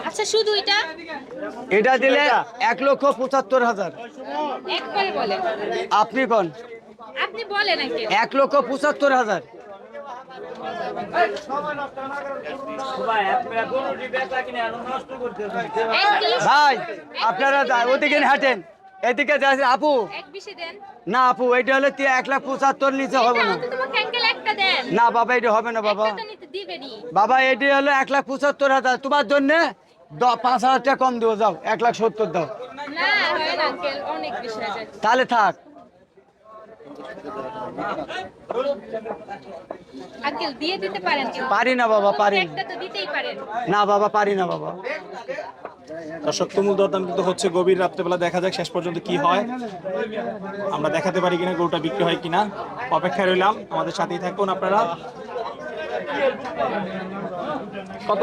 আচ্ছা শুধু এটা এটা দিলে 1,75,000। একবারে বলেন, আপনি কোন আপনি বলেন আঙ্কেল। 1,75,000। ভাই আপনারা ওদিকে হাঁটেন, এদিকে যাচ্ছে আপু। এক বিশে দেন। না আপু, এটা হলে 1,75,000 নিচে হবে এটা না। অন্তত তোমাকে আঙ্কেল একটা দেন। না বাবা, এটা হবে না বাবা। একটা তো নিতে দিবেনই। বাবা এটি হলো 1,75,000, তোমার জন্য 5,000 টাকা কম দেবো, যাও 1,70,000 দাও। না হয় না আঙ্কেল, অনেক বেশি হয়ে যায়। তাহলে থাক। আঙ্কেল দিয়ে দিতে পারেন কিন্তু। পারি না বাবা, পারি না। একটা তো দিতেই পারেন। না বাবা, পারি না বাবা। দর্শক তুমুল দরদাম কিন্তু হচ্ছে গভীর রাত্রেবেলা, দেখা যাক শেষ পর্যন্ত কি হয়। আমরা দেখাতে পারি কিনা গরুটা বিক্রি হয় কিনা, অপেক্ষায় রইলাম। আমাদের সাথেই থাকুন আপনারা। কত